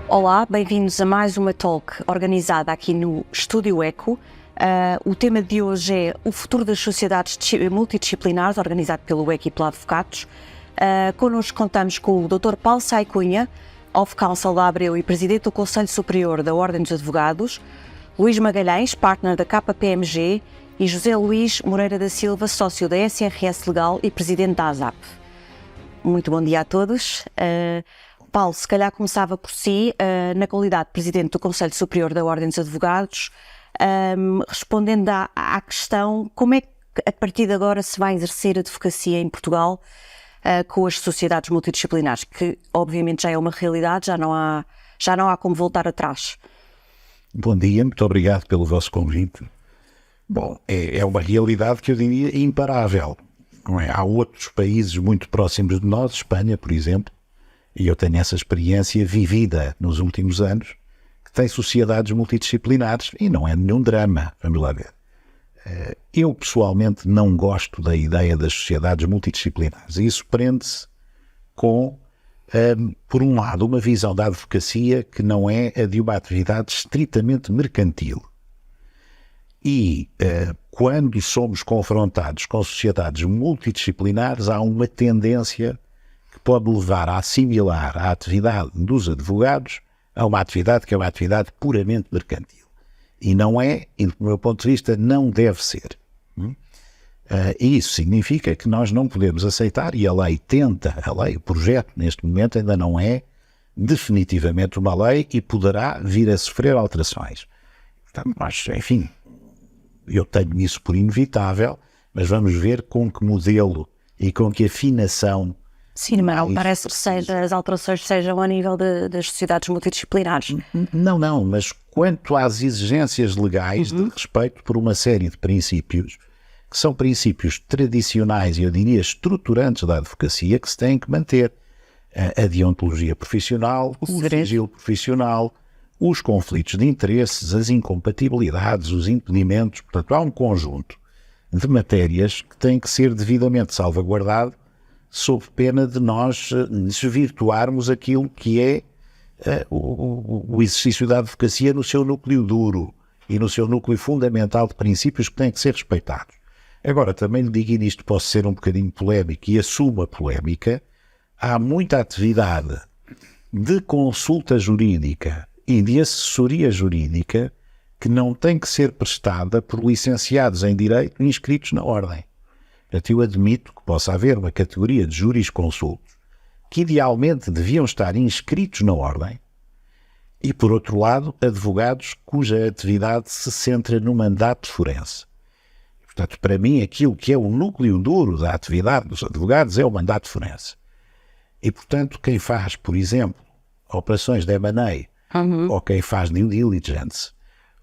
Olá, bem-vindos a mais uma talk organizada aqui no Estúdio Eco. O tema de hoje é o futuro das sociedades multidisciplinares, organizado pelo Eco e pela Advocados. Connosco contamos com o Dr. Paulo Sá Cunha, Of Counsel da Abreu e Presidente do Conselho Superior da Ordem dos Advogados, Luís Magalhães, partner da KPMG, e José Luís Moreira da Silva, sócio da SRS Legal e Presidente da ASAP. Muito bom dia a todos. Paulo, se calhar começava por si, na qualidade de Presidente do Conselho Superior da Ordem dos Advogados, respondendo à questão como é que a partir de agora se vai exercer a advocacia em Portugal com as sociedades multidisciplinares, que obviamente já é uma realidade, já não há como voltar atrás. Bom dia, muito obrigado pelo vosso convite. Bom, é uma realidade que eu diria imparável, não é? Há outros países muito próximos de nós, Espanha, por exemplo, e eu tenho essa experiência vivida nos últimos anos, que tem sociedades multidisciplinares e não é nenhum drama, vamos lá ver. Eu pessoalmente não gosto da ideia das sociedades multidisciplinares e isso prende-se com, por um lado, uma visão da advocacia que não é a de uma atividade estritamente mercantil. E quando somos confrontados com sociedades multidisciplinares, há uma tendência que pode levar a assimilar a atividade dos advogados a uma atividade que é uma atividade puramente mercantil. E não é, e do meu ponto de vista, não deve ser. E isso significa que nós não podemos aceitar, e a lei, o projeto neste momento ainda não é definitivamente uma lei e poderá vir a sofrer alterações. Portanto, mas, enfim, eu tenho isso por inevitável, mas vamos ver com que modelo e com que afinação. Sim, mas não parece que as alterações sejam a nível das sociedades multidisciplinares. Não, mas quanto às exigências legais de respeito por uma série de princípios, que são princípios tradicionais e eu diria estruturantes da advocacia, que se têm que manter. A deontologia profissional, o sigilo profissional, os conflitos de interesses, as incompatibilidades, os impedimentos. Portanto, há um conjunto de matérias que têm que ser devidamente salvaguardado sob pena de nós desvirtuarmos aquilo que é o exercício da advocacia no seu núcleo duro e no seu núcleo fundamental de princípios que têm que ser respeitados. Agora, também lhe digo, e nisto posso ser um bocadinho polémico e assumo a polémica, há muita atividade de consulta jurídica e de assessoria jurídica que não tem que ser prestada por licenciados em Direito inscritos na Ordem. Eu admito que possa haver uma categoria de jurisconsultos que idealmente deviam estar inscritos na Ordem e, por outro lado, advogados cuja atividade se centra no mandato forense. Portanto, para mim, aquilo que é o núcleo duro da atividade dos advogados é o mandato forense. E, portanto, quem faz, por exemplo, operações de M&A, ou quem faz due diligence,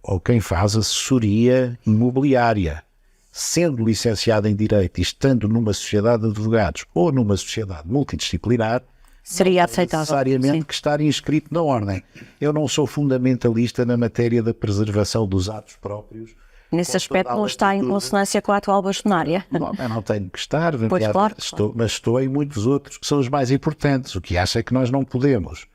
ou quem faz assessoria imobiliária, sendo licenciado em Direito e estando numa sociedade de advogados ou numa sociedade multidisciplinar, seria aceitável necessariamente que estar inscrito na Ordem. Eu não sou fundamentalista na matéria da preservação dos atos próprios. Nesse aspecto não está em consonância com a atual bastonária. Eu não tenho que estar, Pois, claro. mas estou em muitos outros que são os mais importantes. O que acha é que nós não podemos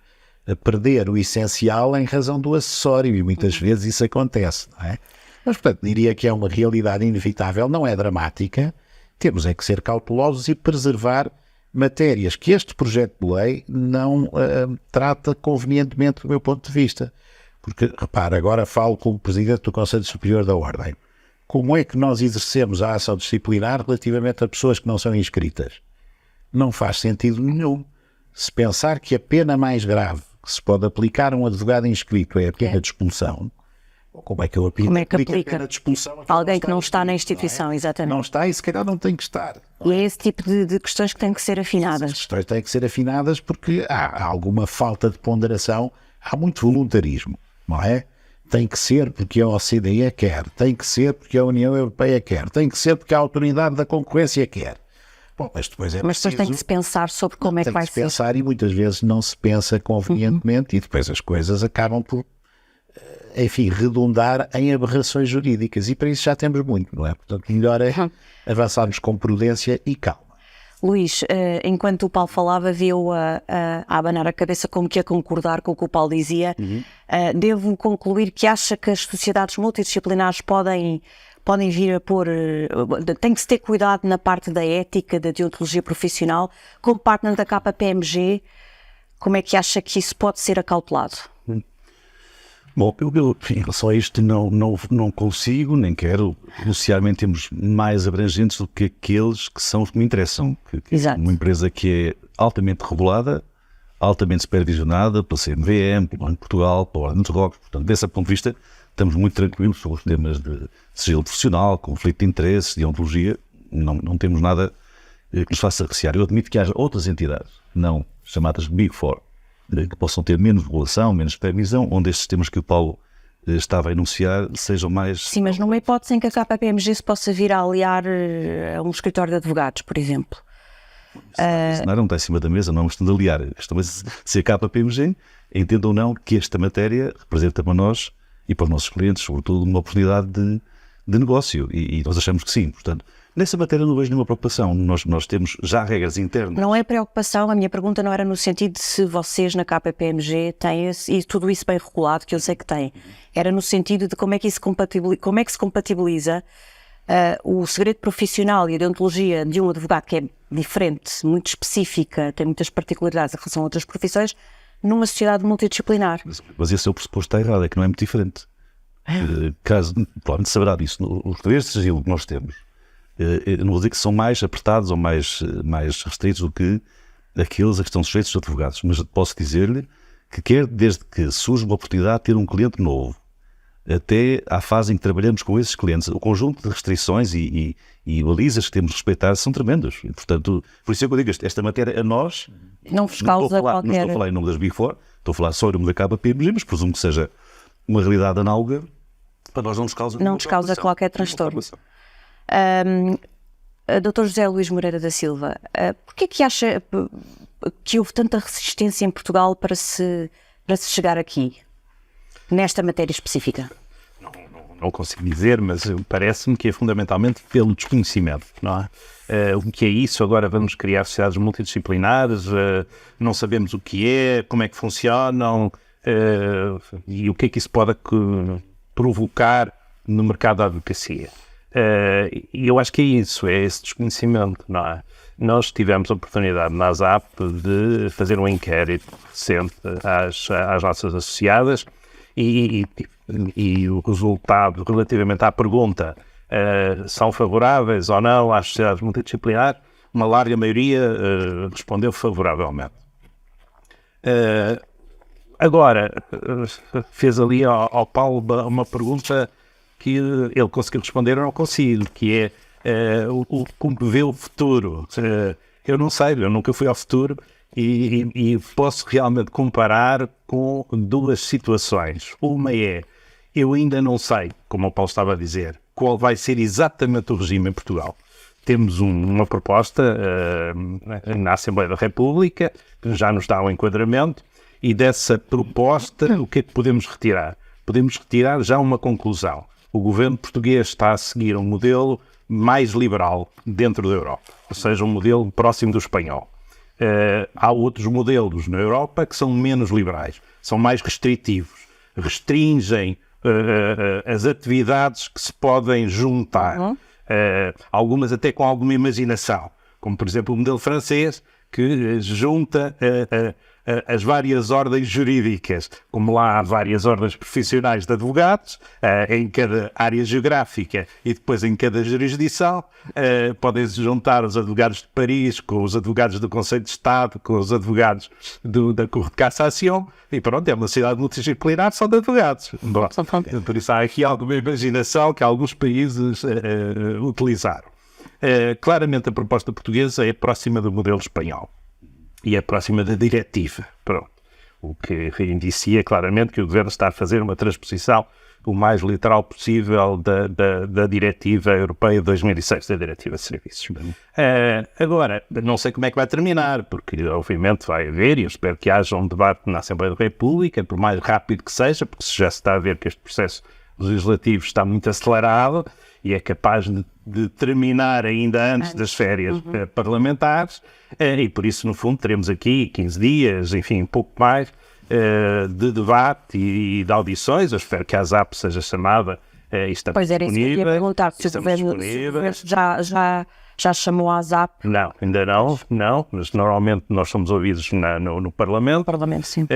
perder o essencial em razão do acessório e muitas vezes isso acontece, não é? Mas, portanto, diria que é uma realidade inevitável, não é dramática, temos é que ser cautelosos e preservar matérias que este projeto de lei não trata convenientemente do meu ponto de vista. Porque, repara, agora falo como Presidente do Conselho Superior da Ordem. Como é que nós exercemos a ação disciplinar relativamente a pessoas que não são inscritas? Não faz sentido nenhum. Se pensar que a pena mais grave que se pode aplicar a um advogado inscrito é a pena de expulsão, como é que eu aplico a pena de expulsão a alguém que não está na instituição, não é? exatamente. Não está e se calhar não tem que estar. E é esse tipo de questões que têm que ser afinadas. As questões têm que ser afinadas porque há alguma falta de ponderação, há muito voluntarismo, não é? Tem que ser porque a OCDE quer, tem que ser porque a União Europeia quer, tem que ser porque a Autoridade da Concorrência quer. Bom, mas depois tem que se pensar sobre como é que vai ser. Tem que se pensar e muitas vezes não se pensa convenientemente e depois as coisas acabam por, enfim, redundar em aberrações jurídicas e para isso já temos muito, não é? Portanto, melhor é avançarmos com prudência e calma. Luís, enquanto o Paulo falava, viu a abanar a cabeça como que a concordar com o que o Paulo dizia. Devo concluir que acha que as sociedades multidisciplinares podem vir a pôr... tem que se ter cuidado na parte da ética, da deontologia profissional. Como partner da KPMG, como é que acha que isso pode ser acautelado? Bom, eu em relação a isto não consigo, nem quero negociar em termos mais abrangentes do que aqueles que são os que me interessam. Exato. Uma empresa que é altamente regulada, altamente supervisionada pela CMVM, pelo Banco de Portugal, pela Ordem dos Advogados. Portanto, desse ponto de vista, estamos muito tranquilos sobre os temas de sigilo profissional, conflito de interesses, de ontologia. Não temos nada que nos faça recear. Eu admito que haja outras entidades, não chamadas Big Four, que possam ter menos regulação, menos supervisão, onde estes temas que o Paulo estava a enunciar sejam mais... Sim, mas numa hipótese em que a KPMG se possa vir a aliar a um escritório de advogados, por exemplo. Isso não está em cima da mesa, não é uma questão de aliar. Se a KPMG entenda ou não que esta matéria representa para nós e para os nossos clientes, sobretudo, uma oportunidade de negócio. E nós achamos que sim. Portanto, nessa matéria não vejo nenhuma preocupação. Nós temos já regras internas. Não é preocupação, a minha pergunta não era no sentido de se vocês na KPMG têm e tudo isso bem regulado, que eu sei que têm. Era no sentido de como é que se compatibiliza o segredo profissional e a deontologia de um advogado que é diferente, muito específica, tem muitas particularidades em relação a outras profissões, numa sociedade multidisciplinar. Mas esse é o pressuposto que está errado, é que não é muito diferente. Caso, provavelmente saberá disso, os poderes de sigilo que nós temos, eu não vou dizer que são mais apertados ou mais restritos do que aqueles a que estão sujeitos os advogados, mas posso dizer-lhe que quer desde que surge uma oportunidade de ter um cliente novo, até à fase em que trabalhamos com esses clientes, o conjunto de restrições e balizas que temos de respeitar são tremendos. E, portanto, por isso é que eu digo, esta matéria a nós... Não vos causa qualquer... Não estou a falar em nome das Big Four, estou a falar só em nome da KPMG, mas presumo que seja uma realidade análoga, para nós não nos causa qualquer transtorno. Dr. José Luís Moreira da Silva, porquê que acha que houve tanta resistência em Portugal para se chegar aqui, nesta matéria específica? Não consigo dizer, mas parece-me que é fundamentalmente pelo desconhecimento, não é? O que é isso? Agora vamos criar sociedades multidisciplinares, não sabemos o que é, como é que funcionam, e o que é que isso pode provocar no mercado da advocacia. E eu acho que é isso, é esse desconhecimento, não é? Nós tivemos a oportunidade na ASAP de fazer um inquérito recente às nossas associadas e o resultado relativamente à pergunta são favoráveis ou não às sociedades multidisciplinares, uma larga maioria respondeu favoravelmente. Agora, fez ali ao Paulo uma pergunta que ele conseguiu responder, eu não consigo, que é como vê o futuro. Eu não sei, eu nunca fui ao futuro e posso realmente comparar com duas situações. Uma é, eu ainda não sei, como o Paulo estava a dizer, qual vai ser exatamente o regime em Portugal. Temos uma proposta na Assembleia da República, que já nos dá um enquadramento, e dessa proposta o que é que podemos retirar? Podemos retirar já uma conclusão. O governo português está a seguir um modelo mais liberal dentro da Europa, ou seja, um modelo próximo do espanhol. Há outros modelos na Europa que são menos liberais, são mais restritivos, restringem as atividades que se podem juntar, algumas até com alguma imaginação, como por exemplo o modelo francês, que junta as várias ordens jurídicas, como lá há várias ordens profissionais de advogados, em cada área geográfica e depois em cada jurisdição, podem-se juntar os advogados de Paris com os advogados do Conselho de Estado, com os advogados da Corte de Cassação, e pronto, é uma sociedade multidisciplinar só de advogados. Bom, por isso há aqui alguma imaginação que alguns países utilizaram. Claramente a proposta portuguesa é próxima do modelo espanhol e é próxima da diretiva, pronto. O que indicia claramente que o Governo está a fazer uma transposição o mais literal possível da Diretiva Europeia de 2006, da Diretiva de Serviços. Agora, não sei como é que vai terminar, porque obviamente vai haver, e eu espero que haja um debate na Assembleia da República, por mais rápido que seja, porque já se está a ver que este processo legislativo está muito acelerado e é capaz de terminar ainda antes das férias parlamentares, e por isso, no fundo, teremos aqui 15 dias, enfim, um pouco mais, de debate e de audições. Eu espero que a ASAP seja chamada e está Pois era isso que eu ia disponível. perguntar, se o Estamos governo disponíveis. já chamou a ASAP. Não, ainda não, mas normalmente nós somos ouvidos no Parlamento. Parlamento, sim.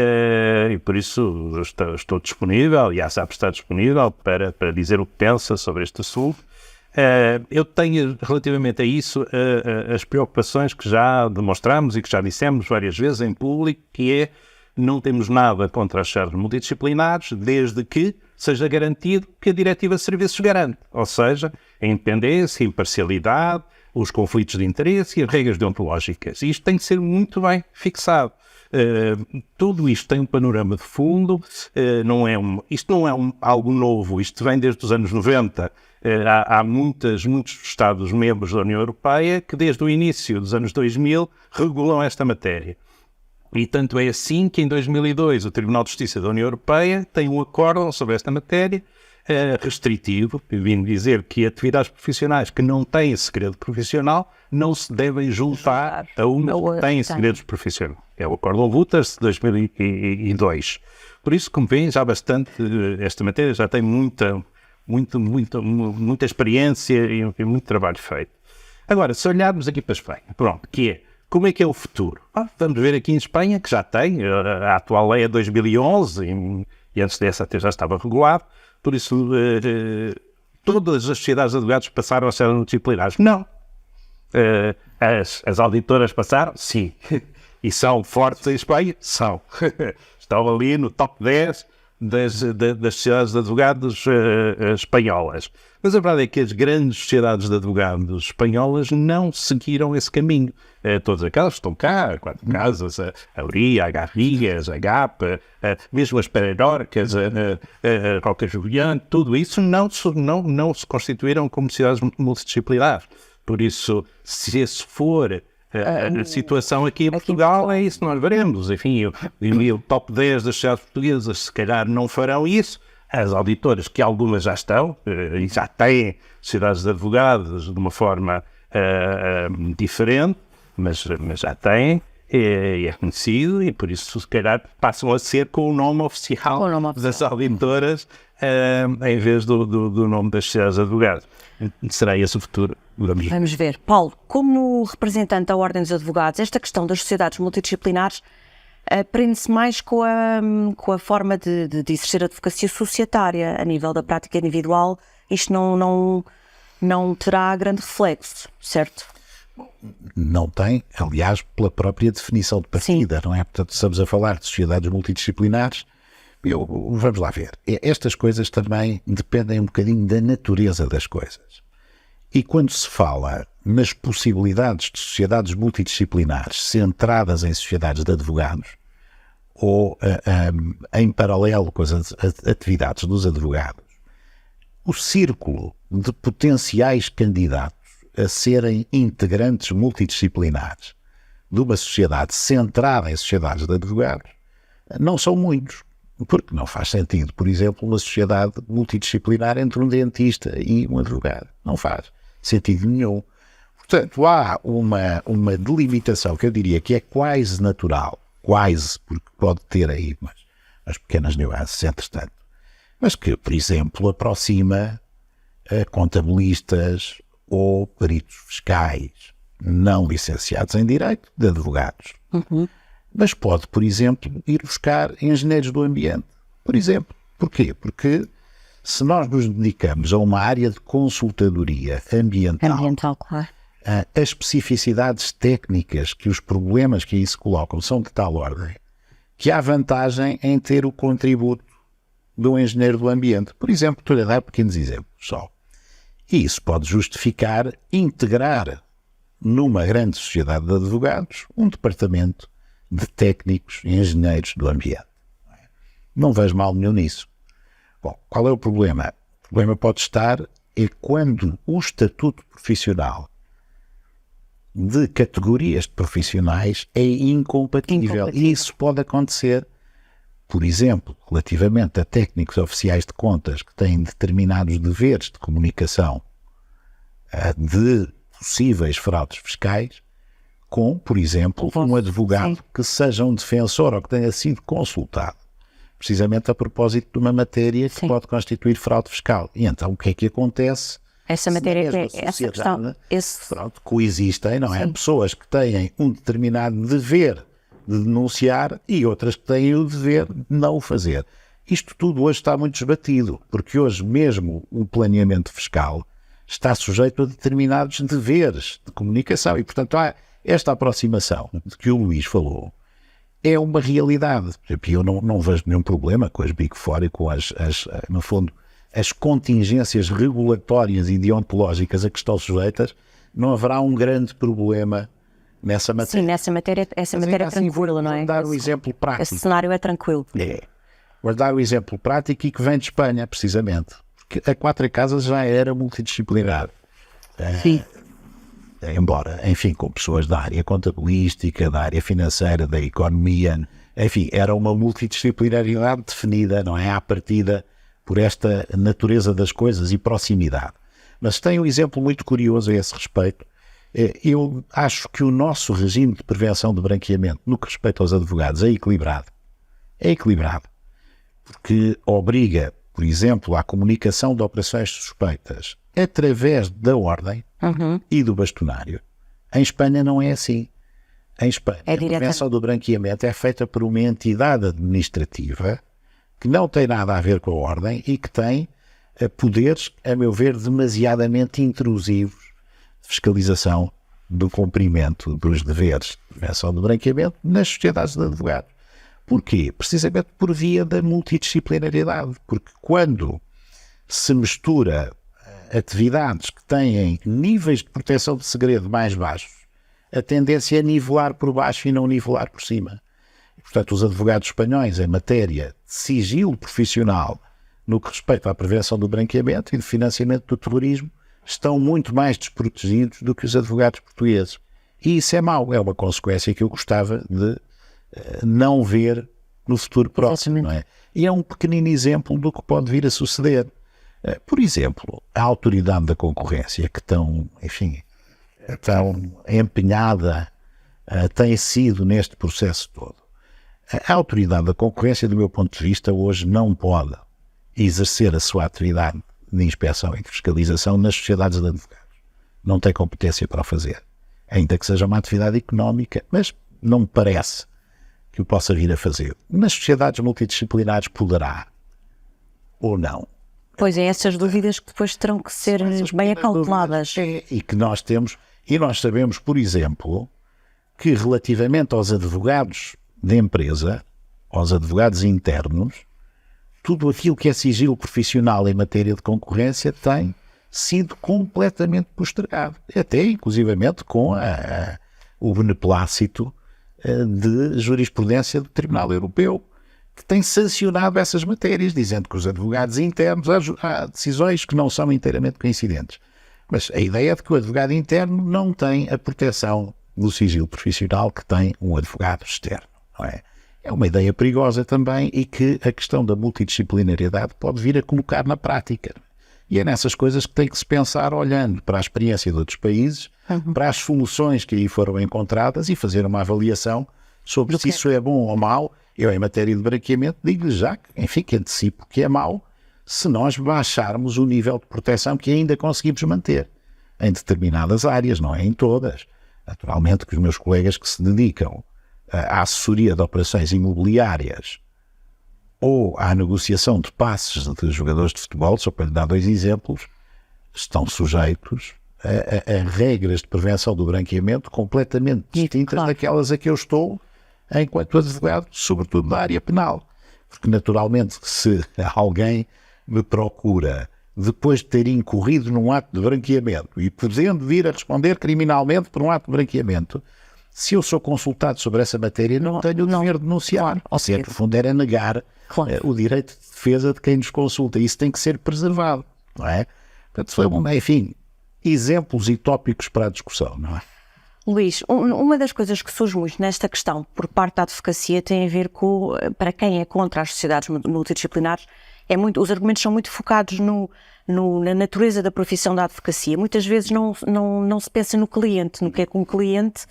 E por isso estou disponível, e a ASAP está disponível para dizer o que pensa sobre este assunto. Eu tenho, relativamente a isso, as preocupações que já demonstramos e que já dissemos várias vezes em público, que é: não temos nada contra as chaves multidisciplinares, desde que seja garantido que a Diretiva de Serviços garante, ou seja, a independência, a imparcialidade, os conflitos de interesse e as regras deontológicas. E isto tem de ser muito bem fixado. Tudo isto tem um panorama de fundo, isto não é algo novo, isto vem desde os anos 90. Há muitos Estados-membros da União Europeia que desde o início dos anos 2000 regulam esta matéria. E tanto é assim que em 2002 o Tribunal de Justiça da União Europeia tem um acórdão sobre esta matéria restritivo, vindo dizer que atividades profissionais que não têm segredo profissional não se devem juntar a uma que tem segredos profissionais. É o acórdão Wouters de 2002. Por isso, como veem, já bastante, esta matéria já tem muita experiência e muito trabalho feito. Agora, se olharmos aqui para a Espanha, pronto, que é: como é que é o futuro? Vamos ver aqui em Espanha, que já tem, a atual lei é 2011, e antes dessa até já estava regulado, por isso todas as sociedades de advogados passaram a ser multidisciplinares? Não. As auditoras passaram? Sim. E são fortes em Espanha? São. Estão ali no top 10 das sociedades de advogados espanholas. Mas a verdade é que as grandes sociedades de advogados espanholas não seguiram esse caminho. Todas aquelas que estão cá, quatro casas, a Uria, a Garrigas, a GAP, mesmo as Pererorcas, a Roca Julián, tudo isso não se constituíram como sociedades multidisciplinares. Por isso, se esse for a situação aqui em Portugal, é isso que nós veremos. Enfim, o top 10 das sociedades portuguesas se calhar não farão isso. As auditoras, que algumas já estão, e já têm sociedades de advogados de uma forma diferente, mas já têm, é conhecido, e por isso se calhar passam a ser com o nome oficial, das auditoras, em vez do nome das sociedades de advogados. Será esse o futuro? Vamos ver. Paulo, como representante da Ordem dos Advogados, esta questão das sociedades multidisciplinares prende-se mais com a forma de exercer a advocacia societária. A nível da prática individual, isto não terá grande reflexo, certo? Não tem, aliás, pela própria definição de partida, não é? Portanto, estamos a falar de sociedades multidisciplinares. Vamos lá ver. Estas coisas também dependem um bocadinho da natureza das coisas. E quando se fala nas possibilidades de sociedades multidisciplinares centradas em sociedades de advogados ou em paralelo com as atividades dos advogados, o círculo de potenciais candidatos a serem integrantes multidisciplinares de uma sociedade centrada em sociedades de advogados não são muitos. Porque não faz sentido, por exemplo, uma sociedade multidisciplinar entre um dentista e um advogado. Não faz sentido nenhum. Portanto, há uma delimitação que eu diria que é quase natural, quase, porque pode ter aí umas pequenas nuances, entretanto, mas que, por exemplo, aproxima contabilistas ou peritos fiscais não licenciados em Direito de advogados. Mas pode, por exemplo, ir buscar engenheiros do ambiente. Por exemplo. Porquê? Porque se nós nos dedicamos a uma área de consultadoria ambiental, claro. As especificidades técnicas que os problemas que aí se colocam são de tal ordem que há vantagem em ter o contributo de um engenheiro do ambiente. Por exemplo, estou-lhe a dar pequenos exemplos só. E isso pode justificar integrar numa grande sociedade de advogados um departamento de técnicos e engenheiros do ambiente. Não vejo mal nenhum nisso. Bom, qual é o problema? O problema pode estar quando o estatuto profissional de categorias de profissionais é incompatível. E isso pode acontecer, por exemplo, relativamente a técnicos oficiais de contas que têm determinados deveres de comunicação de possíveis fraudes fiscais com, por exemplo, um advogado que seja um defensor ou que tenha sido consultado, precisamente a propósito de uma matéria que pode constituir fraude fiscal. E então o que é que acontece? Essa matéria, Essa questão, pronto, coexistem, não é? Pessoas que têm um determinado dever de denunciar e outras que têm o dever de não o fazer. Isto tudo hoje está muito desbatido, porque hoje mesmo o planeamento fiscal está sujeito a determinados deveres de comunicação e, portanto, há esta aproximação de que o Luís falou é uma realidade. Eu não vejo nenhum problema com as Big Four e com no fundo, as contingências regulatórias e deontológicas a que estão sujeitas. Não haverá um grande problema nessa matéria. Sim, nessa matéria, essa matéria é tranquila, não é? Vou dar um exemplo prático. Esse cenário é tranquilo. Vou dar um exemplo prático e que vem de Espanha, precisamente. Porque a Quatro Casas já era multidisciplinar. Sim. Embora, enfim, com pessoas da área contabilística, da área financeira, da economia, enfim, era uma multidisciplinaridade definida, não é? À partida, por esta natureza das coisas e proximidade. Mas tem um exemplo muito curioso a esse respeito. Eu acho que o nosso regime de prevenção de branqueamento, no que respeita aos advogados, é equilibrado. É equilibrado. Porque obriga, por exemplo, à comunicação de operações suspeitas através da ordem e do bastonário. Em Espanha não é assim. Em Espanha, a prevenção do branqueamento é feita por uma entidade administrativa que não tem nada a ver com a ordem e que tem poderes, a meu ver, demasiadamente intrusivos de fiscalização do cumprimento dos deveres de prevenção do branqueamento nas sociedades de advogados. Porquê? Precisamente por via da multidisciplinaridade. Porque quando se mistura atividades que têm níveis de proteção de segredo mais baixos, a tendência é nivelar por baixo e não nivelar por cima. Portanto, os advogados espanhóis, em matéria de sigilo profissional, no que respeita à prevenção do branqueamento e do financiamento do terrorismo, estão muito mais desprotegidos do que os advogados portugueses. E isso é mau, é uma consequência que eu gostava de não ver no futuro próximo. Não é? E é um pequenino exemplo do que pode vir a suceder. Por exemplo, a autoridade da concorrência, que tão empenhada tem sido neste processo todo. A autoridade da concorrência, do meu ponto de vista, hoje não pode exercer a sua atividade de inspeção e de fiscalização nas sociedades de advogados. Não tem competência para o fazer. Ainda que seja uma atividade económica, mas não me parece que o possa vir a fazer. Nas sociedades multidisciplinares poderá ou não. Pois é, essas dúvidas que depois terão que ser bem acauteladas. E que nós temos, e nós sabemos, por exemplo, que relativamente aos advogados de empresa, aos advogados internos, tudo aquilo que é sigilo profissional em matéria de concorrência tem sido completamente postergado. Até, inclusivamente, com o beneplácito de jurisprudência do Tribunal Europeu, que tem sancionado essas matérias, dizendo que os advogados internos há decisões que não são inteiramente coincidentes. Mas a ideia é de que o advogado interno não tem a proteção do sigilo profissional que tem um advogado externo. Não é? É uma ideia perigosa também e que a questão da multidisciplinariedade pode vir a colocar na prática. E é nessas coisas que tem que se pensar olhando para a experiência de outros países, para as soluções que aí foram encontradas e fazer uma avaliação sobre se isso é bom ou mau. Eu, em matéria de branqueamento, digo-lhe já que antecipo que é mau se nós baixarmos o nível de proteção que ainda conseguimos manter em determinadas áreas, não é em todas. Naturalmente que os meus colegas que se dedicam à assessoria de operações imobiliárias ou à negociação de passes de jogadores de futebol, só para lhe dar 2 exemplos, estão sujeitos a regras de prevenção do branqueamento completamente distintas daquelas a que eu estou enquanto advogado, sobretudo da área penal. Porque, naturalmente, se alguém me procura depois de ter incorrido num ato de branqueamento e podendo vir a responder criminalmente por um ato de branqueamento, se eu sou consultado sobre essa matéria, não tenho o dever de denunciar. Ou seja, no fundo, era negar o direito de defesa de quem nos consulta. Isso tem que ser preservado, não é? Portanto, enfim, exemplos e tópicos para a discussão, não é? Luís, uma das coisas que surge muito nesta questão por parte da advocacia tem a ver com, para quem é contra as sociedades multidisciplinares, os argumentos são muito focados na natureza da profissão da advocacia. Muitas vezes não se pensa no cliente, no que é que um cliente,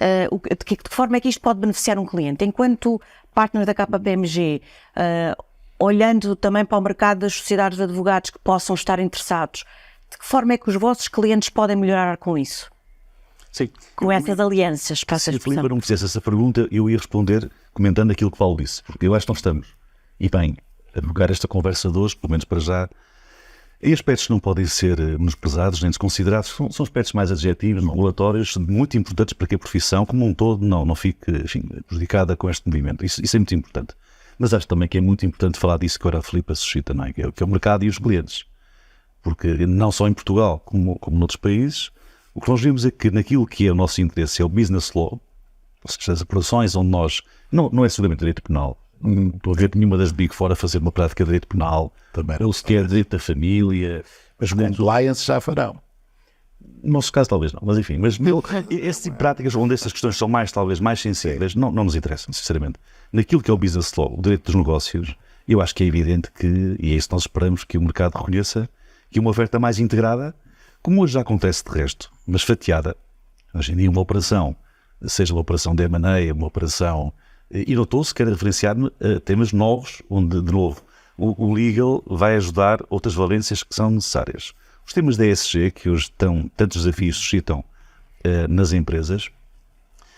de que forma é que isto pode beneficiar um cliente. Enquanto partner da KPMG, olhando também para o mercado das sociedades de advogados que possam estar interessados, de que forma é que os vossos clientes podem melhorar com isso? Sim. Com essas alianças, para essa Se a expressão. Filipe não fizesse essa pergunta, eu ia responder comentando aquilo que Paulo disse, porque eu acho que nós estamos, e bem, a jogar esta conversa de hoje, pelo menos para já, em aspectos que não podem ser menosprezados nem desconsiderados, são aspectos mais adjetivos, regulatórios, muito importantes para que a profissão, como um todo, não fique, enfim, prejudicada com este movimento. Isso é muito importante. Mas acho também que é muito importante falar disso que agora a Filipe suscita, não é? Que é o mercado e os clientes. Porque não só em Portugal, como noutros países, o que nós vemos é que naquilo que é o nosso interesse é o business law, ou seja, as operações onde nós, não é seguramente direito penal, não estou a ver nenhuma das Big Four a fazer uma prática de direito penal, ou sequer direito da família. Mas compliance já farão. No nosso caso talvez não, mas enfim, esse tipo de práticas onde estas questões são talvez mais sensíveis, não nos interessam, sinceramente. Naquilo que é o business law, o direito dos negócios, eu acho que é evidente que, e é isso que nós esperamos, que o mercado reconheça que uma oferta mais integrada, como hoje já acontece de resto, mas fatiada, hoje em dia uma operação, seja uma operação de M&A, uma operação, e não estou sequer a referenciar temas novos, onde, de novo, o legal vai ajudar outras valências que são necessárias. Os temas da ESG, que hoje tantos desafios suscitam nas empresas,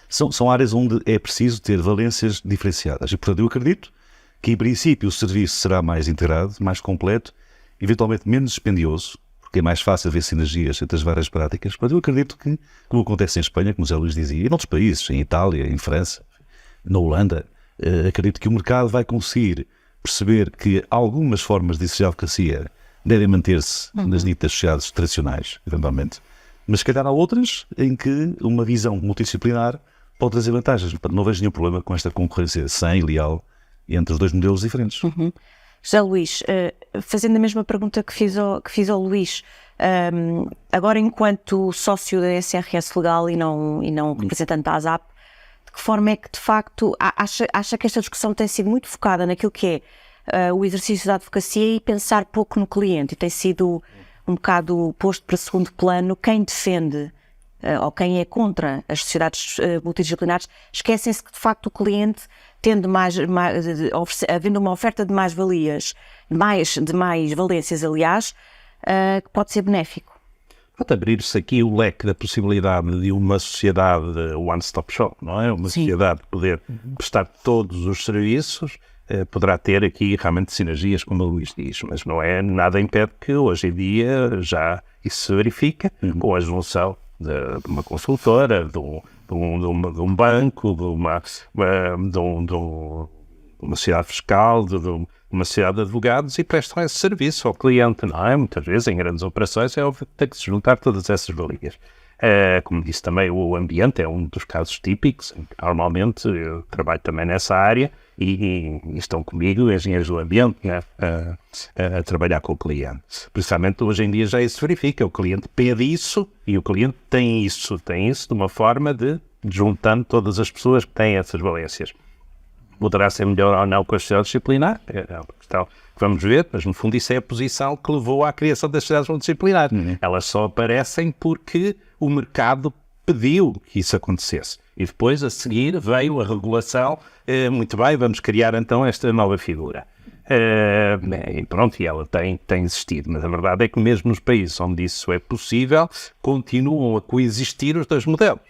são áreas onde é preciso ter valências diferenciadas. E, portanto, eu acredito que, em princípio, o serviço será mais integrado, mais completo, eventualmente menos dispendioso, porque é mais fácil ver sinergias entre as várias práticas. Portanto, eu acredito que, como acontece em Espanha, como o José Luís dizia, e noutros países, em Itália, em França, na Holanda, acredito que o mercado vai conseguir perceber que algumas formas de exercer a advocacia devem manter-se nas ditas sociedades tradicionais, eventualmente. Mas, se calhar, há outras em que uma visão multidisciplinar pode trazer vantagens. Portanto, não vejo nenhum problema com esta concorrência sã e leal entre os dois modelos diferentes. José Luís, fazendo a mesma pergunta que fiz ao Luís, agora enquanto sócio da SRS Legal e não representante da ASAP, de que forma é que, de facto, acha que esta discussão tem sido muito focada naquilo que é o exercício da advocacia e pensar pouco no cliente, e tem sido um bocado posto para segundo plano quem defende ou quem é contra as sociedades multidisciplinares, esquecem-se que, de facto, o cliente, havendo uma oferta de mais-valias, de mais valências, aliás, que pode ser benéfico. Pode abrir-se aqui o leque da possibilidade de uma sociedade one-stop shop, não é? Uma sociedade poder prestar todos os serviços, poderá ter aqui realmente sinergias, como o Luís diz, mas não é nada impede que hoje em dia já isso se verifica com a junção de uma consultora, de um banco, de uma sociedade fiscal, de uma sociedade de advogados, e prestam esse serviço ao cliente, não é? Muitas vezes, em grandes operações, é óbvio que tem que se juntar todas essas valias. Como disse também, o ambiente é um dos casos típicos. Normalmente, eu trabalho também nessa área e estão comigo engenheiros do ambiente, né, a trabalhar com o cliente. Precisamente hoje em dia já isso se verifica. O cliente pede isso e o cliente tem isso de uma forma de juntando todas as pessoas que têm essas valências. Poderá ser melhor ou não com a sociedade disciplinar, é uma questão que vamos ver, mas no fundo isso é a posição que levou à criação das sociedades multidisciplinares. Elas só aparecem porque o mercado pediu que isso acontecesse. E depois, a seguir, veio a regulação, muito bem, vamos criar então esta nova figura. E pronto, e ela tem existido, mas a verdade é que mesmo nos países onde isso é possível, continuam a coexistir os dois modelos.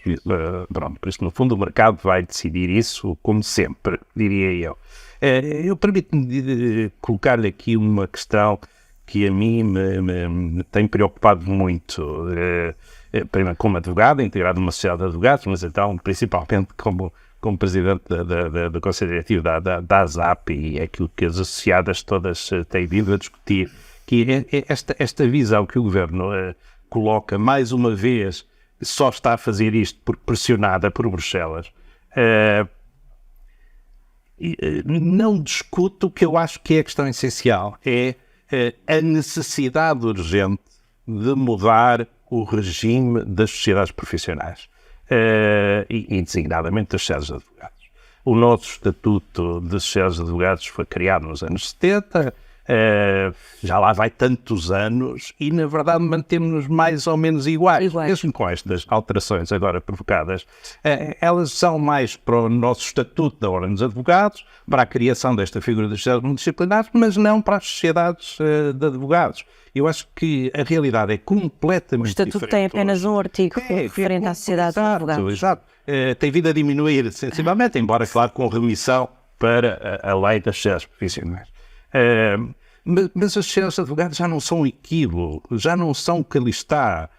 Pronto, por isso, no fundo, o mercado vai decidir isso, como sempre, diria eu. Eu permito-me colocar-lhe aqui uma questão que a mim me tem preocupado muito, primeiro como advogado, integrado numa sociedade de advogados, mas então principalmente como presidente do Conselho Diretivo da ASAP, e é aquilo que as associadas todas têm vindo a discutir, que é esta visão que o Governo coloca, mais uma vez, só está a fazer isto porque pressionada por Bruxelas. Não discuto o que eu acho que é a questão essencial, é a necessidade urgente de mudar o regime das sociedades profissionais. E designadamente das sociedades de advogados. O nosso Estatuto de Sociedades de Advogados foi criado nos anos 70, já lá vai tantos anos e, na verdade, mantemos-nos mais ou menos iguais. Mesmo com estas alterações agora provocadas, elas são mais para o nosso estatuto da Ordem dos Advogados, para a criação desta figura das sociedades multidisciplinares, mas não para as sociedades de advogados. Eu acho que a realidade é completamente diferente. O estatuto tem apenas um artigo referente à sociedade de advogados. Exato. Tem vindo a diminuir sensivelmente, embora, claro, com remissão para a lei das sociedades profissionais. Mas as sociedades de advogados já não são equívoco, já não são o que ali está.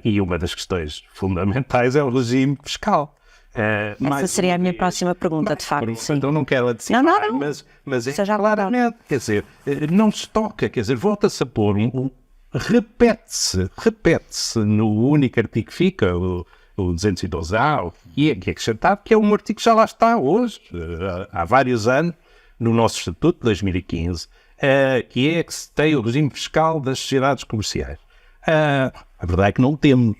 E uma das questões fundamentais é o regime fiscal. Essa seria a minha próxima pergunta, de facto. Então não quero antecipar, não. mas é claramente, quer dizer, não se toca, quer dizer, volta-se a pôr repete-se no único artigo que fica, o 212A, que é acrescentado, que é um artigo que já lá está hoje, há vários anos, no nosso Estatuto de 2015, que é que se tem o regime fiscal das sociedades comerciais. A verdade é que não temos.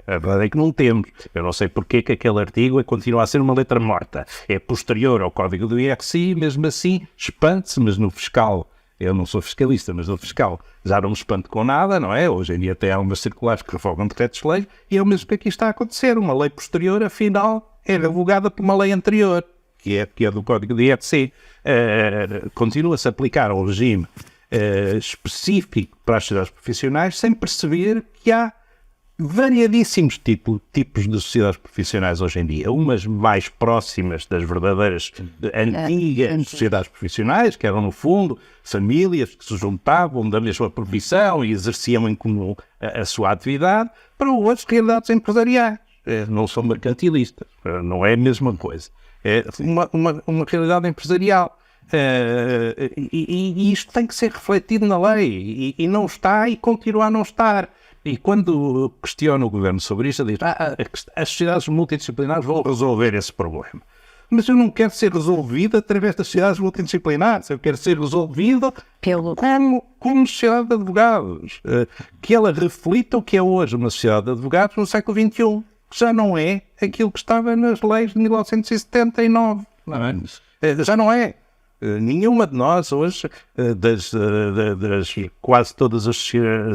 A verdade é que não temos. Eu não sei porque que aquele artigo continua a ser uma letra morta. É posterior ao código do IRC, mesmo assim espante-se, mas no fiscal, eu não sou fiscalista, mas no fiscal já não me espanto com nada, não é? Hoje em dia tem algumas circulares que revogam decretos-lei e é o mesmo que aqui está a acontecer. Uma lei posterior, afinal, é revogada por uma lei anterior, que é do código do IRC. Continua-se a aplicar ao regime específico para as sociedades profissionais sem perceber que há variadíssimos tipos de sociedades profissionais hoje em dia, umas mais próximas das verdadeiras antigas sociedades profissionais, que eram no fundo famílias que se juntavam da mesma profissão e exerciam em comum a sua atividade, para outras realidades empresariais. Não são mercantilistas, não é a mesma coisa. É uma realidade empresarial. E isto tem que ser refletido na lei e não está e continua a não estar. E quando questiono o governo sobre isto, diz as sociedades multidisciplinares vão resolver esse problema. Mas eu não quero ser resolvido através das sociedades multidisciplinares, eu quero ser resolvido como sociedade de advogados, que ela reflita o que é hoje uma sociedade de advogados no século XXI, que já não é aquilo que estava nas leis de 1979. Não é? Já não é. Nenhuma de nós hoje, das quase todas as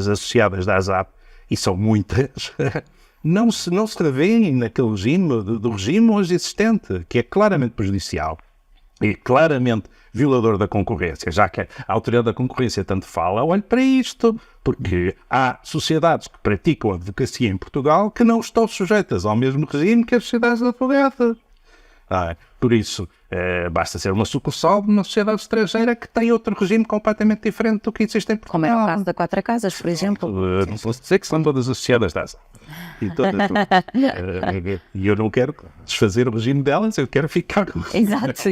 associadas da ASAP, e são muitas, não se revêem naquele regime, do regime hoje existente, que é claramente prejudicial e claramente violador da concorrência, já que a autoridade da concorrência tanto fala, olhe para isto, porque há sociedades que praticam advocacia em Portugal que não estão sujeitas ao mesmo regime que as sociedades de advogados. Por isso, basta ser uma sucursal de uma sociedade estrangeira que tem outro regime completamente diferente do que existe em Portugal. Como é o caso da Quatro Casas, por exemplo. Não posso dizer que são todas associadas dessa. E eu não quero desfazer o regime delas, eu quero ficar com... Exato.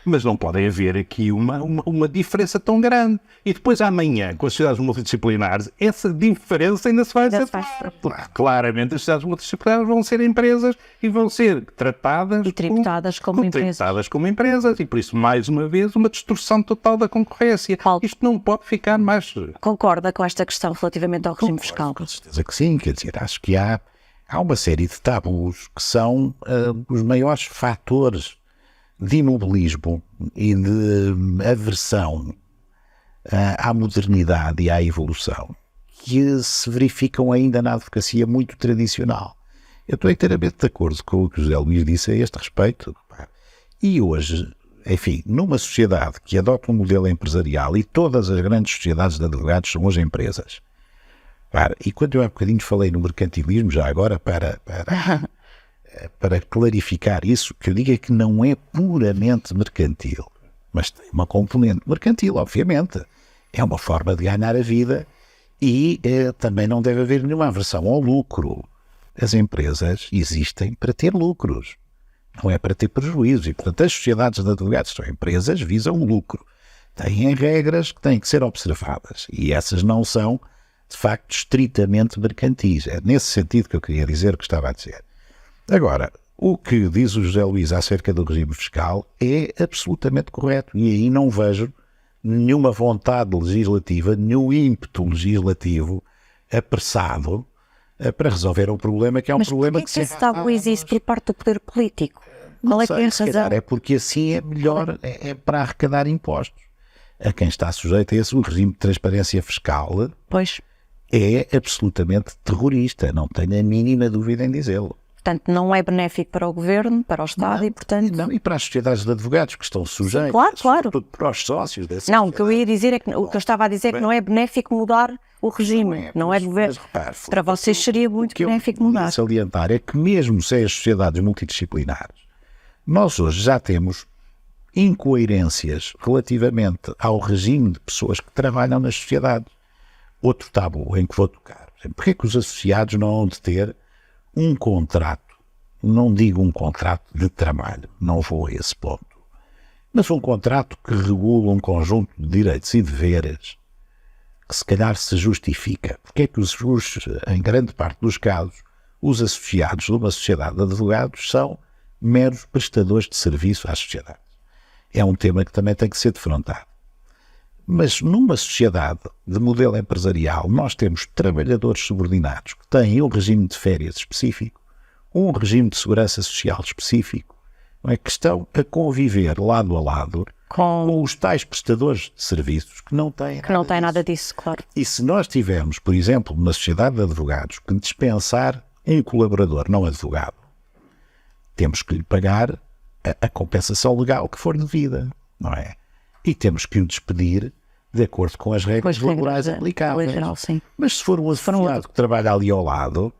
Mas não pode haver aqui uma diferença tão grande. E depois amanhã, com as sociedades multidisciplinares, essa diferença ainda se vai acentuar. Claramente as sociedades multidisciplinares vão ser empresas e vão ser tratadas e tributadas como empresas. E por isso, mais uma vez, uma distorção total da concorrência. Paulo, isto não pode ficar mais... Concorda com esta questão relativamente ao regime fiscal? Com certeza que sim, quer dizer, acho que há uma série de tabus que são os maiores fatores de imobilismo e de aversão à modernidade e à evolução que se verificam ainda na advocacia muito tradicional. Eu estou inteiramente de acordo com o que o José Luís disse a este respeito. E hoje, enfim, numa sociedade que adota um modelo empresarial, e todas as grandes sociedades de advogados são hoje empresas. E quando eu há bocadinho falei no mercantilismo, já agora para clarificar isso, que eu digo é que não é puramente mercantil, mas tem uma componente mercantil, obviamente. É uma forma de ganhar a vida e também não deve haver nenhuma aversão ao lucro. As empresas existem para ter lucros, não é para ter prejuízos. E, portanto, as sociedades de advogados são empresas, visam o lucro. Têm regras que têm que ser observadas e essas não são, de facto, estritamente mercantis. É nesse sentido que eu queria dizer o que estava a dizer. Agora, o que diz o José Luís acerca do regime fiscal é absolutamente correto e aí não vejo nenhuma vontade legislativa, nenhum ímpeto legislativo apressado para resolver um problema que é um problema que esse tabu existe por parte do poder político? Qual é que é a razão? É porque assim é melhor, é para arrecadar impostos. a quem está sujeito a esse regime de transparência fiscal Pois. é absolutamente terrorista, não tenho a mínima dúvida em dizê-lo. Portanto, não é benéfico para o governo, para o Estado e, portanto... Não, e para as sociedades de advogados que estão sujeitas, claro, claro. sobretudo para os sócios dessa Não, o que eu ia dizer é que o que eu estava a dizer é que não é benéfico mudar o regime, não é governo. Para vocês seria muito benéfico mudar. O que eu salientar é que mesmo sem as sociedades multidisciplinares, nós hoje já temos incoerências relativamente ao regime de pessoas que trabalham nas sociedades. Outro tabu em que vou tocar. Porquê é que os associados não hão de ter um contrato, não digo um contrato de trabalho, não vou a esse ponto, mas um contrato que regula um conjunto de direitos e deveres que se calhar se justifica? Porque é que em grande parte dos casos, os associados de uma sociedade de advogados são meros prestadores de serviço às sociedades? É um tema que também tem que ser defrontado. Mas numa sociedade de modelo empresarial, nós temos trabalhadores subordinados que têm um regime de férias específico, um regime de segurança social específico, não é? Que estão a conviver lado a lado com os tais prestadores de serviços que não têm nada disso, claro. E se nós tivermos, por exemplo, uma sociedade de advogados que dispensar um colaborador não advogado, temos que lhe pagar a compensação legal que for devida, não é? E temos que o despedir de acordo com as regras laborais aplicáveis. Geral, sim. Mas se for um associado que trabalha ali ao lado,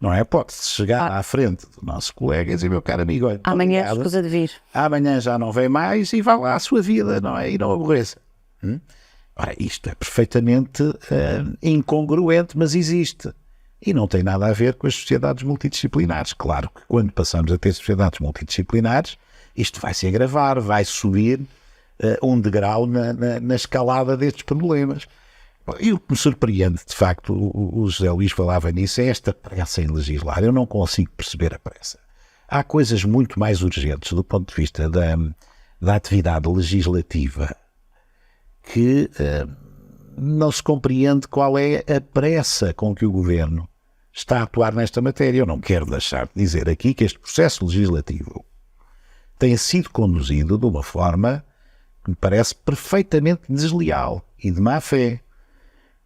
não é? Pode-se chegar à frente do nosso colega e dizer, meu caro amigo, olha, amanhã escusa de vir. Amanhã já não vem mais e vá lá à sua vida, não é? E não aborreça. Ora, isto é perfeitamente incongruente, mas existe. E não tem nada a ver com as sociedades multidisciplinares. Claro que quando passamos a ter sociedades multidisciplinares, isto vai se agravar, vai subir um degrau na escalada destes problemas. E o que me surpreende, de facto, o José Luís falava nisso, é esta pressa em legislar. Eu não consigo perceber a pressa. Há coisas muito mais urgentes do ponto de vista da atividade legislativa que não se compreende qual é a pressa com que o Governo está a atuar nesta matéria. Eu não quero deixar de dizer aqui que este processo legislativo tem sido conduzido de uma forma que me parece perfeitamente desleal e de má fé,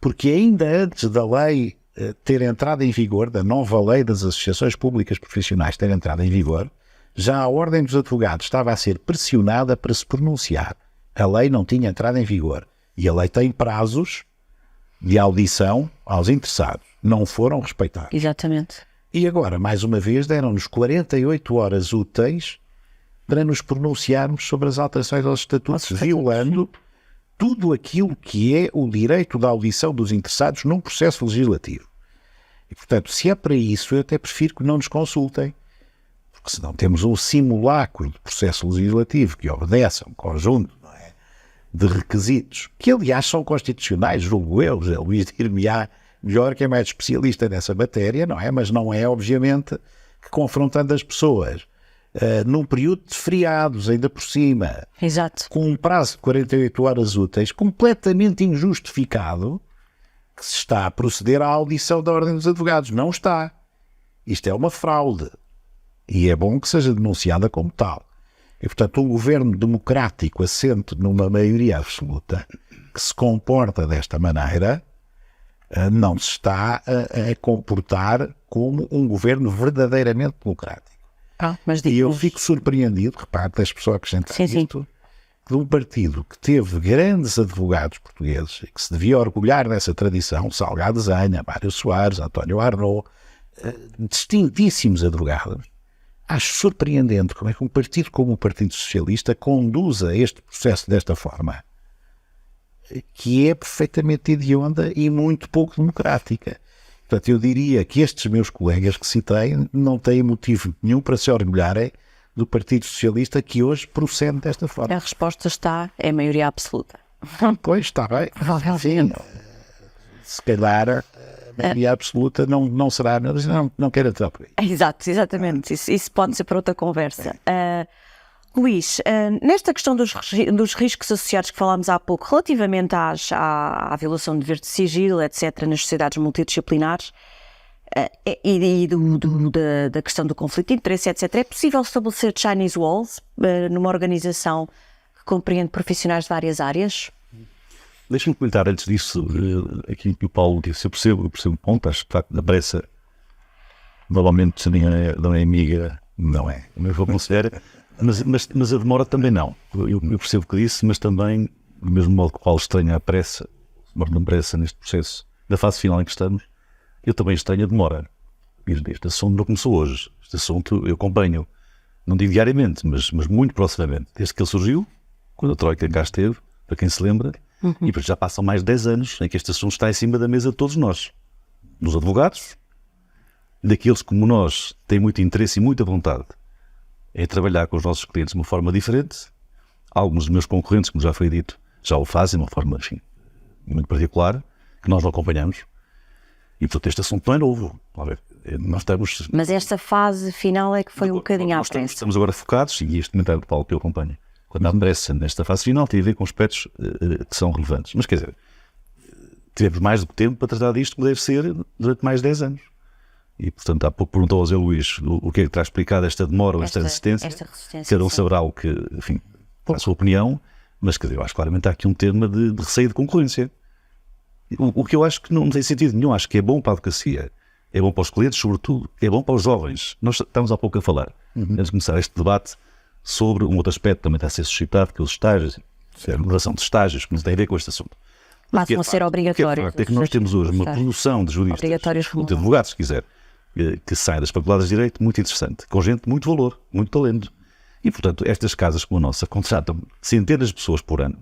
porque ainda antes da lei ter entrado em vigor, da nova lei das associações públicas profissionais ter entrado em vigor, já a Ordem dos Advogados estava a ser pressionada para se pronunciar. A lei não tinha entrado em vigor e a lei tem prazos de audição aos interessados. Não foram respeitados. Exatamente. E agora, mais uma vez, deram-nos 48 horas úteis para nos pronunciarmos sobre as alterações aos estatutos, violando tudo aquilo que é o direito da audição dos interessados num processo legislativo. E, portanto, se é para isso, eu até prefiro que não nos consultem, porque senão temos um simulacro de processo legislativo que obedece a um conjunto, não é, de requisitos, que aliás são constitucionais, julgo eu, José Luís dir-me-á melhor, que é mais especialista nessa matéria, não é? Mas não é, obviamente, que confrontando as pessoas num período de feriados, ainda por cima, exato, com um prazo de 48 horas úteis, completamente injustificado, que se está a proceder à audição da Ordem dos Advogados. Não está. Isto é uma fraude. E é bom que seja denunciada como tal. E, portanto, um governo democrático assente numa maioria absoluta que se comporta desta maneira não se está a comportar como um governo verdadeiramente democrático. E eu fico surpreendido, repare, deixe-me só acrescentar isto, de um partido que teve grandes advogados portugueses e que se devia orgulhar dessa tradição, Salgado Zanha, Mário Soares, António Arnaud, distintíssimos advogados. Acho surpreendente como é que um partido como o Partido Socialista conduza este processo desta forma, que é perfeitamente hedionda e muito pouco democrática. Portanto, eu diria que estes meus colegas que citei não têm motivo nenhum para se orgulharem do Partido Socialista que hoje procede desta forma. A resposta é a maioria absoluta. Pois, está bem. Sim, se calhar a maioria absoluta não será, não quero entrar por aí. Exatamente. Isso pode ser para outra conversa. Luís, nesta questão dos riscos associados que falámos há pouco, relativamente à violação de dever de sigilo, etc., nas sociedades multidisciplinares, e da questão do conflito de interesse, etc., é possível estabelecer Chinese Walls numa organização que compreende profissionais de várias áreas? Deixa-me comentar antes disso aquilo que o Paulo disse. Eu percebo o ponto, acho que de facto, a pressa normalmente não é amiga, não é, eu vou considerar, mas a demora também não. Eu percebo o que disse, mas também, do mesmo modo que o Paulo estranha a pressa, neste processo, na fase final em que estamos, eu também estranho a demora. Este assunto não começou hoje. Este assunto eu acompanho, não digo diariamente, mas muito proximamente, desde que ele surgiu, quando a Troika cá esteve, para quem se lembra, e depois já passam mais de 10 anos em que este assunto está em cima da mesa de todos nós, dos advogados, daqueles como nós têm muito interesse e muita vontade em trabalhar com os nossos clientes de uma forma diferente. Alguns dos meus concorrentes, como já foi dito, já o fazem de uma forma, enfim, muito particular, que nós não acompanhamos. E, portanto, este assunto não é novo. Nós estamos... Mas esta fase final é que foi um bocadinho à pressa. Estamos agora focados, e este comentário do Paulo que eu acompanho, quando há pressa nesta fase final, tem a ver com aspectos que são relevantes. Mas, quer dizer, tivemos mais do que tempo para tratar disto, como deve ser, durante mais de 10 anos. E, portanto, há pouco perguntou ao Zé Luís o que é que terá explicado esta demora ou esta resistência. Cada um saberá o que, enfim, a sua opinião, mas, quer dizer, eu acho que claramente há aqui um tema de receio de concorrência. O que eu acho que não tem sentido nenhum, acho que é bom para a advocacia, é bom para os clientes, sobretudo, é bom para os jovens. Nós estamos há pouco a falar, antes de começar este debate, sobre um outro aspecto que também está a ser suscitado, que é os estágios, a relação de estágios, que não tem a ver com este assunto. Passam a ser obrigatórios. É que nós temos hoje uma produção de juristas, de advogados, se quiser, que saem das faculdades de Direito, muito interessante, com gente de muito valor, muito talento. E, portanto, estas casas como a nossa contratam centenas de pessoas por ano,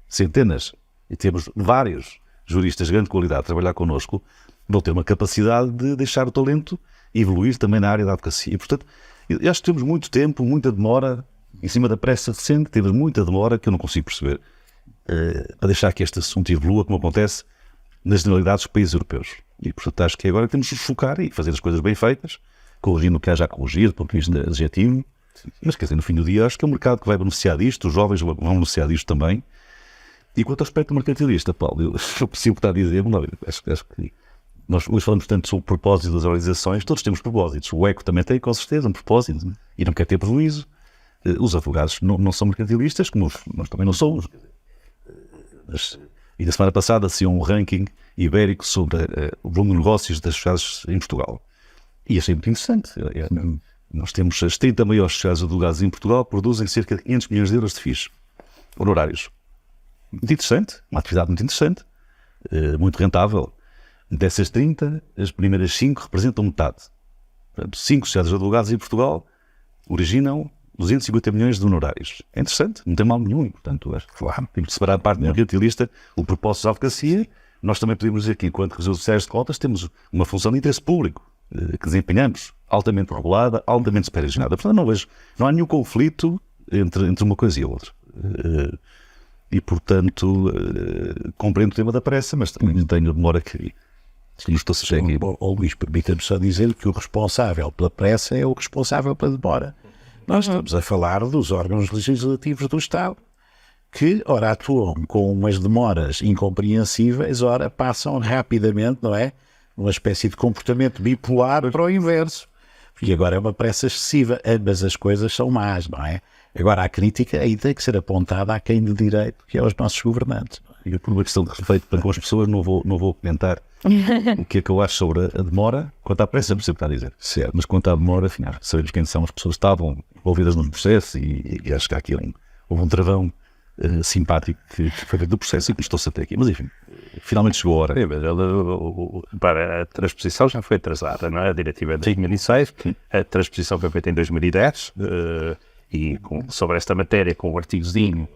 centenas, e temos vários juristas de grande qualidade a trabalhar connosco, vão ter uma capacidade de deixar o talento evoluir também na área da advocacia. E, portanto, eu acho que temos muito tempo, muita demora, em cima da pressa recente, temos muita demora que eu não consigo perceber, a deixar que este assunto evolua, como acontece nas generalidades dos países europeus. E, portanto, acho que agora temos de nos focar e fazer as coisas bem feitas, corrigindo o que há já a corrigir, do ponto de vista adjetivo. Mas, quer dizer, no fim do dia, acho que é um mercado que vai beneficiar disto, os jovens vão beneficiar disto também. E quanto ao aspecto mercantilista, Paulo, eu percebo o que está a dizer, mas não, acho que nós hoje falamos tanto sobre o propósito das organizações, todos temos propósitos. O ECO também tem, com certeza, um propósito, e não quer ter prejuízo. Os advogados não são mercantilistas, como nós também não somos. E na semana passada saiu um ranking ibérico sobre o volume de negócios das sociedades em Portugal. E achei muito interessante. Nós temos as 30 maiores sociedades de advogados em Portugal, produzem cerca de 500 milhões de euros de FIIs honorários. Muito interessante, uma atividade muito interessante, muito rentável. Dessas 30, as primeiras 5 representam metade. Portanto, 5 sociedades de advogados em Portugal originam 250 milhões de honorários. É interessante, não tem mal nenhum. E, portanto, acho que temos de separar a parte mercantilista, o propósito da advocacia. Nós também podemos dizer que, enquanto registros oficiais de contas, temos uma função de interesse público que desempenhamos, altamente regulada, altamente supervisionada. Portanto, não há nenhum conflito entre uma coisa e a outra. E, portanto, compreendo o tema da pressa, mas também tenho a demora que estou a ser aqui. Bom, Luís, permita-me só dizer que o responsável pela pressa é o responsável pela demora. Nós estamos a falar dos órgãos legislativos do Estado, que, ora, atuam com umas demoras incompreensíveis, ora, passam rapidamente, não é? Uma espécie de comportamento bipolar para o inverso. E agora é uma pressa excessiva. Ambas as coisas são más, não é? Agora, a crítica aí tem que ser apontada a quem de direito, que é os nossos governantes. E por uma questão de respeito para com as pessoas, não vou comentar o que é que eu acho sobre a demora. Quanto à pressa, percebo o que está a dizer. Certo. Mas quanto à demora, afinal, sabemos quem são as pessoas que estavam envolvidas no processo e acho que há aqui houve um travão simpático que foi dentro do processo e que estou-se até aqui. Mas, enfim, finalmente chegou a hora. Para a transposição já foi atrasada, não é? A diretiva é de 2006, a transposição foi feita em 2010, e sobre esta matéria, com o artigozinho,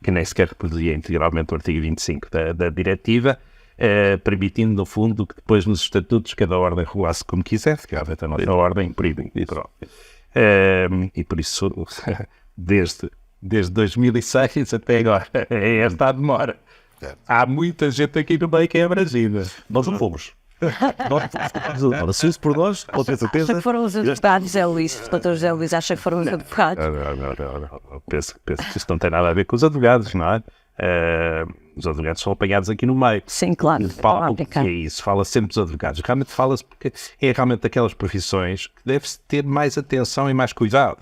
que nem sequer reproduzia integralmente o artigo 25 da diretiva, permitindo, no fundo, que depois nos estatutos cada ordem regulasse como quisesse, que a nossa ordem proíbe. E por isso, desde 2006 até agora, é esta a demora. Há muita gente aqui no meio que é abrangida. Nós não fomos. Ora, se isso por nós, pode ter certeza. Acha que foram os advogados, José Luís? O doutor José Luís acha que foram os advogados? Não. Penso que isso não tem nada a ver com os advogados, não é? Os advogados são apanhados aqui no meio. Sim, claro. Que é isso, fala sempre dos advogados. Realmente fala-se porque é realmente daquelas profissões que deve-se ter mais atenção e mais cuidado.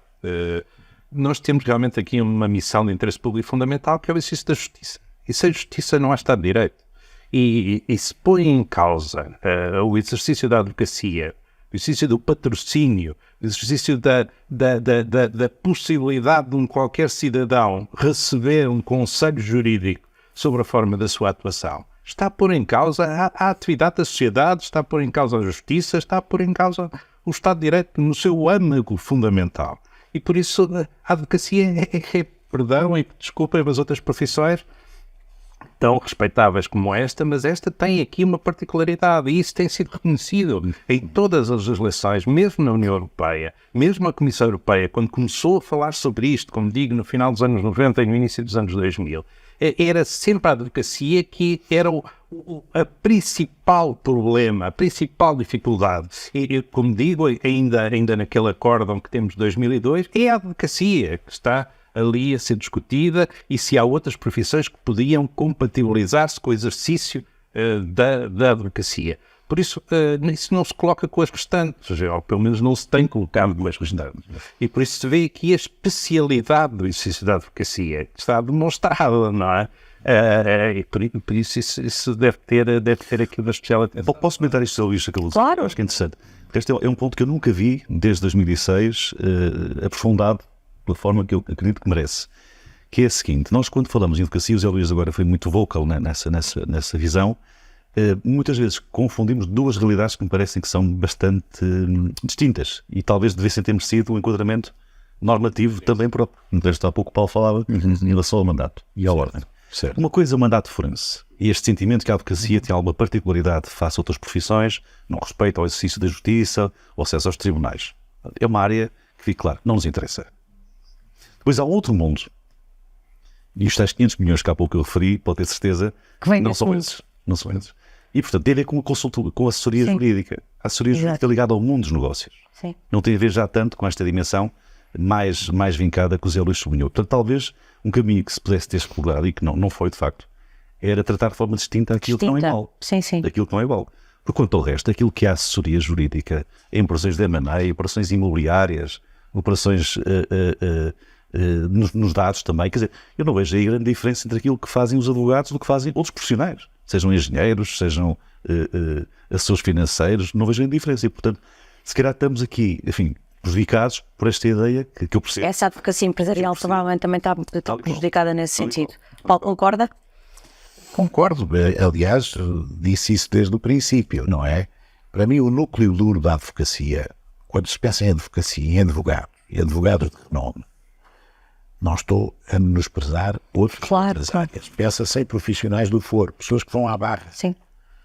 Nós temos realmente aqui uma missão de interesse público fundamental, que é o exercício da justiça. E sem justiça não há Estado de Direito. E se põe em causa o exercício da advocacia, o exercício do patrocínio, o exercício da possibilidade de qualquer cidadão receber um conselho jurídico sobre a forma da sua atuação, está a pôr em causa a atividade da sociedade, está a pôr em causa a justiça, está a pôr em causa o Estado de Direito no seu âmago fundamental. E por isso a advocacia perdão e desculpem as outras profissões tão respeitáveis como esta, mas esta tem aqui uma particularidade e isso tem sido reconhecido em todas as legislações, mesmo na União Europeia, mesmo a Comissão Europeia, quando começou a falar sobre isto, como digo, no final dos anos 90 e no início dos anos 2000, era sempre a advocacia que era o principal problema, a principal dificuldade. E como digo, ainda naquele acórdão que temos de 2002, é a advocacia que está ali a ser discutida e se há outras profissões que podiam compatibilizar-se com o exercício da advocacia. Por isso, isso não se coloca com as restantes, ou pelo menos não se tem colocado com as restantes. E por isso se vê aqui a especialidade do exercício da advocacia, que está demonstrada, não é? E por isso isso deve ter aqui uma especialidade. Posso comentar isto, Luís Acaluso? Claro. Acho que é interessante. Este é um ponto que eu nunca vi, desde 2006, aprofundado pela forma que eu acredito que merece. Que é a seguinte: nós quando falamos em advocacia, o Zé Luís agora foi muito vocal nessa visão, muitas vezes confundimos duas realidades que me parecem que são bastante distintas e talvez devessem ter merecido um enquadramento normativo também próprio. Desde há pouco o Paulo falava em relação ao mandato e à ordem. Certo. Uma coisa é o mandato forense e este sentimento que a advocacia tem alguma particularidade face a outras profissões, no respeito ao exercício da justiça, ao acesso aos tribunais. É uma área que, fica claro, não nos interessa. Depois há um outro mundo, e os tais 500 milhões que há pouco eu referi, pode ter certeza, não são esses. Não são esses. E, portanto, tem a ver com a assessoria jurídica. A assessoria jurídica ligada ao mundo dos negócios. Sim. Não tem a ver já tanto com esta dimensão mais vincada que o Zé Luís sublinhou. Portanto, talvez um caminho que se pudesse ter explorado e que não foi, de facto, era tratar de forma distinta aquilo que não é igual. Sim, sim. Daquilo que não é igual. Por quanto ao resto, aquilo que é a assessoria jurídica em operações de M&A, operações imobiliárias, operações nos dados também, quer dizer, eu não vejo aí grande diferença entre aquilo que fazem os advogados do que fazem outros profissionais, sejam engenheiros, sejam assessores financeiros, não vejo grande diferença e, portanto, se calhar estamos aqui, enfim, prejudicados por esta ideia que eu percebo. Essa advocacia empresarial provavelmente também está prejudicada nesse sentido. Paulo, concorda? Concordo. Aliás, disse isso desde o princípio, não é? Para mim, o núcleo duro da advocacia, quando se pensa em advocacia, em advogados, e advogados de renome, não estou a menosprezar outras áreas. Pensa-se em profissionais do foro, pessoas que vão à barra. Sim.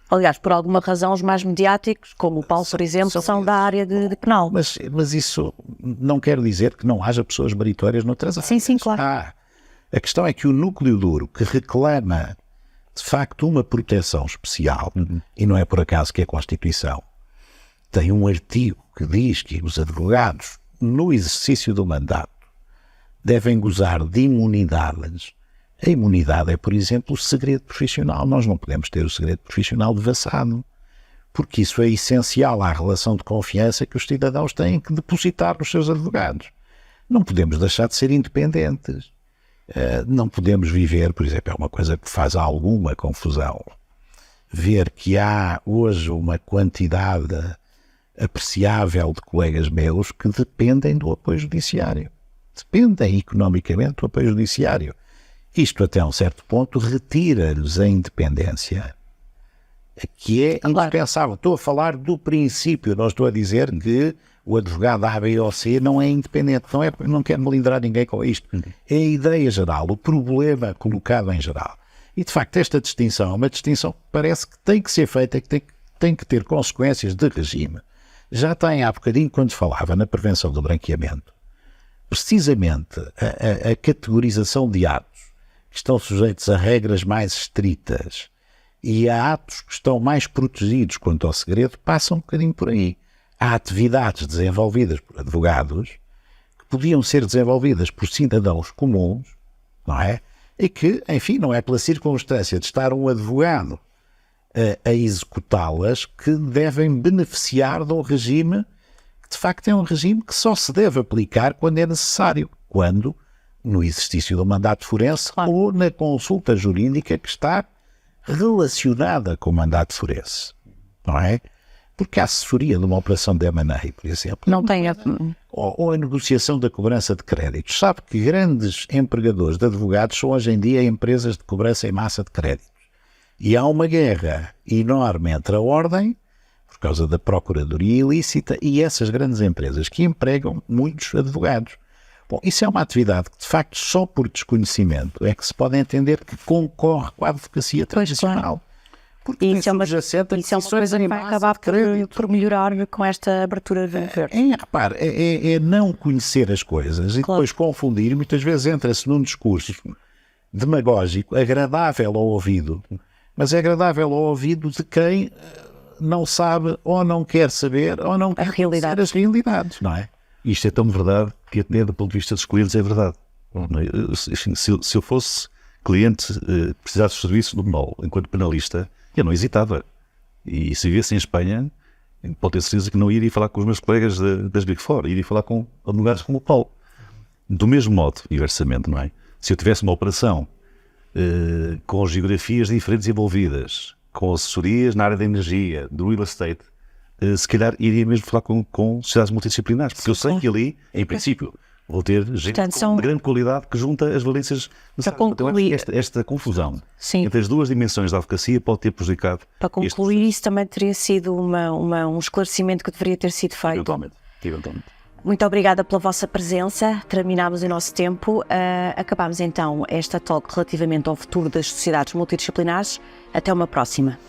Aliás, por alguma razão, os mais mediáticos, como o Paulo, por exemplo, são da área de penal. Mas isso não quer dizer que não haja pessoas meritórias noutras áreas. Sim, claro. A questão é que o núcleo duro que reclama, de facto, uma proteção especial, e não é por acaso que a Constituição tem um artigo que diz que os advogados, no exercício do mandato, devem gozar de imunidades. A imunidade é, por exemplo, o segredo profissional. Nós não podemos ter o segredo profissional devassado, porque isso é essencial à relação de confiança que os cidadãos têm que depositar nos seus advogados. Não podemos deixar de ser independentes. Não podemos viver, por exemplo, é uma coisa que faz alguma confusão, ver que há hoje uma quantidade apreciável de colegas meus que dependem do apoio judiciário. Dependem economicamente do apoio judiciário. Isto, até um certo ponto, retira-lhes a independência, que é indispensável. Estou a falar do princípio, não estou a dizer que o advogado A, B ou C não é independente. Não quero melindrar ninguém com isto. É a ideia geral, o problema colocado em geral. E, de facto, esta distinção é uma distinção que parece que tem que ser feita, que tem que ter consequências de regime. Já tem há bocadinho, quando falava na prevenção do branqueamento, precisamente a categorização de atos que estão sujeitos a regras mais estritas e a atos que estão mais protegidos quanto ao segredo, passam um bocadinho por aí. Há atividades desenvolvidas por advogados que podiam ser desenvolvidas por cidadãos comuns, não é? E que, enfim, não é pela circunstância de estar um advogado a executá-las que devem beneficiar de um regime que, de facto, é um regime que só se deve aplicar quando é necessário, quando no exercício do mandato forense Claro. ou na consulta jurídica que está relacionada com o mandato forense, não é? Porque a assessoria de uma operação de M&A, por exemplo, Não tem ou a negociação da cobrança de créditos. Sabe que grandes empregadores de advogados são hoje em dia empresas de cobrança em massa de créditos. E há uma guerra enorme entre a ordem, por causa da procuradoria ilícita, e essas grandes empresas que empregam muitos advogados. Bom, isso é uma atividade que, de facto, só por desconhecimento é que se pode entender que concorre com a advocacia tradicional. Porque E tem isso é uma subjacente a Isso é uma posições coisa que em vai massa acabar de crédito. por melhorar com esta abertura de verde. Repare, é não conhecer as coisas e Claro. depois confundir. Muitas vezes entra-se num discurso demagógico, agradável ao ouvido, mas é agradável ao ouvido de quem não sabe ou não quer saber ou não quer realidade. conhecer as realidades, não é? Isto é tão verdade que até do ponto de vista dos clientes é verdade. Não é? Se eu fosse cliente, precisasse de serviço do MOL enquanto penalista, eu não hesitava. E se vivesse em Espanha, pode ter certeza que não iria falar com os meus colegas das Big Four, iria falar com advogados como o Paulo. Do mesmo modo, inversamente, não é? Se eu tivesse uma operação com geografias diferentes envolvidas, com assessorias na área da energia, do real estate, se calhar iria mesmo falar com sociedades multidisciplinares, porque eu sei que ali, em princípio, vou ter gente Portanto, de grande qualidade que junta as valências necessárias. Então, acho que esta confusão Sim. entre as duas dimensões da advocacia pode ter prejudicado Para concluir, isso também teria sido um esclarecimento que deveria ter sido feito. eventualmente. Muito obrigada pela vossa presença. Terminámos o nosso tempo. Acabámos então esta talk relativamente ao futuro das sociedades multidisciplinares. Até uma próxima.